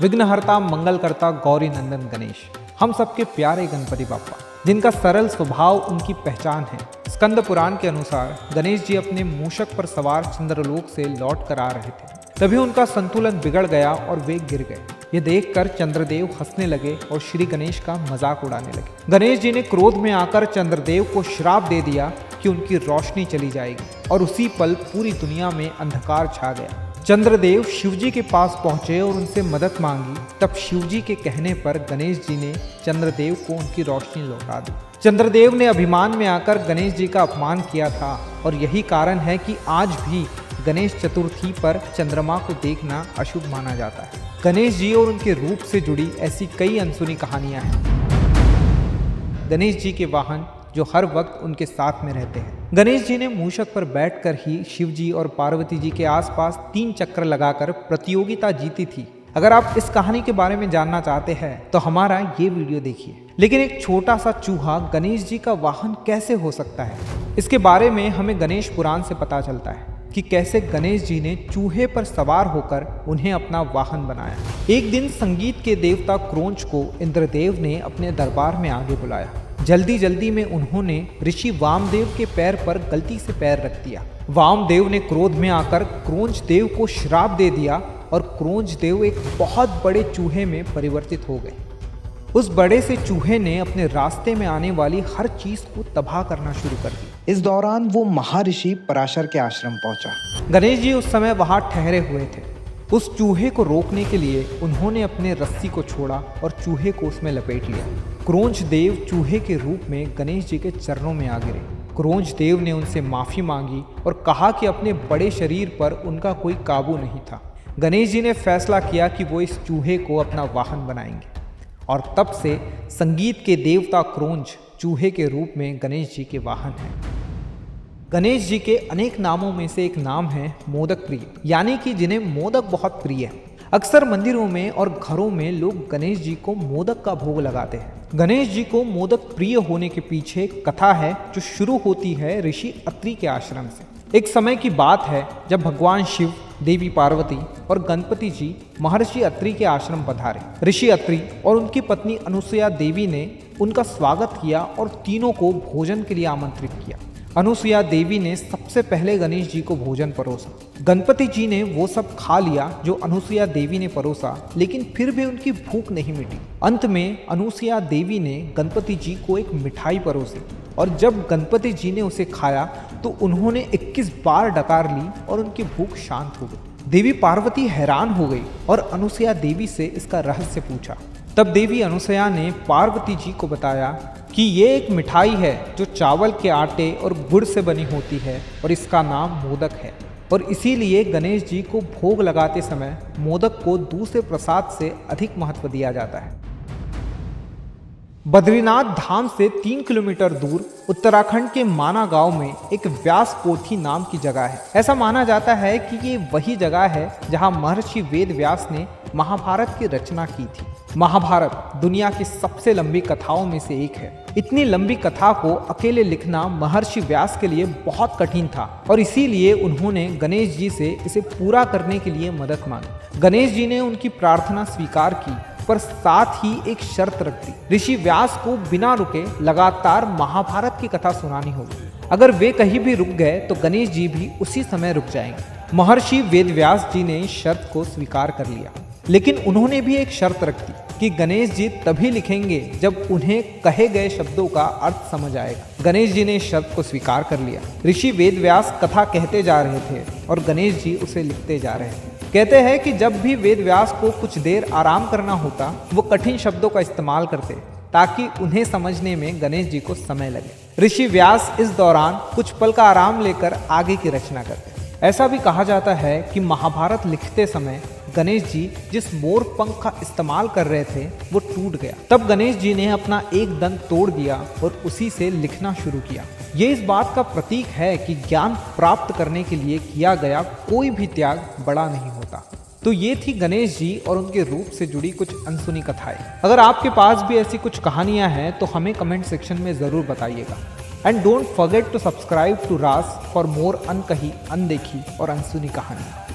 विघ्नहर्ता मंगलकर्ता गौरी नंदन गणेश, हम सबके प्यारे गणपति बाप्पा, जिनका सरल स्वभाव उनकी पहचान है। स्कंद पुराण के अनुसार गणेश जी अपने मूषक पर सवार चंद्रलोक से लौट कर आ रहे थे। तभी उनका संतुलन बिगड़ गया और वे गिर गए। ये देखकर चंद्रदेव हंसने लगे और श्री गणेश का मजाक उड़ाने लगे। गणेश जी ने क्रोध में आकर चंद्रदेव को श्राप दे दिया कि उनकी रोशनी चली जाएगी और उसी पल पूरी दुनिया में अंधकार छा गया। चंद्रदेव शिवजी के पास पहुंचे और उनसे मदद मांगी। तब शिवजी के कहने पर गणेश जी ने चंद्रदेव को उनकी रोशनी लौटा दी। चंद्रदेव ने अभिमान में आकर गणेश जी का अपमान किया था और यही कारण है कि आज भी गणेश चतुर्थी पर चंद्रमा को देखना अशुभ माना जाता है। गणेश जी और उनके रूप से जुड़ी ऐसी कई अनसुनी कहानियां हैं। गणेश जी के वाहन जो हर वक्त उनके साथ में रहते हैं। गणेश जी ने मूषक पर बैठकर ही शिव जी और पार्वती जी के आसपास 3 चक्र लगाकर प्रतियोगिता जीती थी। अगर आप इस कहानी के बारे में जानना चाहते हैं तो हमारा ये वीडियो देखिए। लेकिन एक छोटा सा चूहा गणेश जी का वाहन कैसे हो सकता है, इसके बारे में हमें गणेश पुराण से पता चलता है कि कैसे गणेश जी ने चूहे पर सवार होकर उन्हें अपना वाहन बनाया। एक दिन संगीत के देवता क्रोंच को इंद्रदेव ने अपने दरबार में आगे बुलाया। जल्दी जल्दी में उन्होंने ऋषि वामदेव के पैर पर गलती से पैर रख दिया। वामदेव ने क्रोध में आकर क्रोंच देव को श्राप दे दिया और क्रोंच देव एक बहुत बड़े चूहे में परिवर्तित हो गए। उस बड़े से चूहे ने अपने रास्ते में आने वाली हर चीज को तबाह करना शुरू कर दिया। इस दौरान वो महर्षि पराशर के आश्रम पहुंचा। गणेश जी उस समय वहां ठहरे हुए थे। उस चूहे को रोकने के लिए उन्होंने अपने रस्सी को छोड़ा और चूहे को उसमें लपेट लिया। क्रोंच देव चूहे के रूप में गणेश जी के चरणों में आ गिरे। क्रोंच देव ने उनसे माफी मांगी और कहा कि अपने बड़े शरीर पर उनका कोई काबू नहीं था। गणेश जी ने फैसला किया कि वो इस चूहे को अपना वाहन बनाएंगे और तब से संगीत के देवता क्रोंच चूहे के रूप में गणेश जी के वाहन हैं। गणेश जी के अनेक नामों में से एक नाम है मोदक प्रिय, यानी कि जिन्हें मोदक बहुत प्रिय है। अक्सर मंदिरों में और घरों में लोग गणेश जी को मोदक का भोग लगाते हैं। गणेश जी को मोदक प्रिय होने के पीछे कथा है जो शुरू होती है ऋषि अत्रि के आश्रम से। एक समय की बात है जब भगवान शिव, देवी पार्वती और गणपति जी महर्षि अत्रि के आश्रम पधारे। ऋषि अत्रि और उनकी पत्नी अनुसुया देवी ने उनका स्वागत किया और तीनों को भोजन के लिए आमंत्रित किया। अनुसुया देवी ने सबसे पहले गणेश जी को भोजन परोसा। गणपति जी ने वो सब खा लिया जो अनुसुया देवी ने परोसा, लेकिन फिर भी उनकी भूख नहीं मिटी। अंत में अनुसुया देवी ने गणपति जी को एक मिठाई परोसी और जब गणपति जी ने उसे खाया तो उन्होंने 21 बार डकार ली और उनकी भूख शांत हो गई। देवी पार्वती हैरान हो गई और अनुसुया देवी से इसका रहस्य पूछा। तब देवी अनुसुया ने पार्वती जी को बताया कि ये एक मिठाई है जो चावल के आटे और गुड़ से बनी होती है और इसका नाम मोदक है और इसीलिए गणेश जी को भोग लगाते समय मोदक को दूसरे प्रसाद से अधिक महत्व दिया जाता है। बद्रीनाथ धाम से 3 किलोमीटर दूर उत्तराखंड के माना गांव में एक व्यास पोथी नाम की जगह है। ऐसा माना जाता है कि ये वही जगह है जहां महर्षि वेद व्यास ने महाभारत की रचना की थी। महाभारत दुनिया की सबसे लंबी कथाओं में से एक है। इतनी लंबी कथा को अकेले लिखना महर्षि व्यास के लिए बहुत कठिन था और इसीलिए उन्होंने गणेश जी से इसे पूरा करने के लिए मदद मांगी। गणेश जी ने उनकी प्रार्थना स्वीकार की, पर साथ ही एक शर्त रख दी। ऋषि व्यास को बिना रुके लगातार महाभारत की कथा सुनानी होगी। अगर वे कहीं भी रुक गए तो गणेश जी भी उसी समय रुक जाएंगे। महर्षि वेदव्यास जी ने शर्त को स्वीकार कर लिया, लेकिन उन्होंने भी एक शर्त रख दी कि गणेश जी तभी लिखेंगे जब उन्हें कहे गए शब्दों का अर्थ समझ आएगा। गणेश जी ने शर्त को स्वीकार कर लिया। ऋषि वेदव्यास कथा कहते जा रहे थे और गणेश जी उसे लिखते जा रहे थे। कहते हैं कि जब भी वेदव्यास को कुछ देर आराम करना होता वो कठिन शब्दों का इस्तेमाल करते ताकि उन्हें समझने में गणेश जी को समय लगे। ऋषि व्यास इस दौरान कुछ पल का आराम लेकर आगे की रचना करते। ऐसा भी कहा जाता है कि महाभारत लिखते समय गणेश जी जिस मोर पंख का इस्तेमाल कर रहे थे वो टूट गया। तब गणेश जी ने अपना एक दंत तोड़ दिया और उसी से लिखना शुरू किया। ये इस बात का प्रतीक है कि ज्ञान प्राप्त करने के लिए किया गया कोई भी त्याग बड़ा नहीं होता। तो ये थी गणेश जी और उनके रूप से जुड़ी कुछ अनसुनी कथाएं। अगर आपके पास भी ऐसी कुछ कहानियां हैं तो हमें कमेंट सेक्शन में ज़रूर बताइएगा। And don't forget to subscribe to Raj for more अनकही, अनदेखी और अनसुनी कहानी।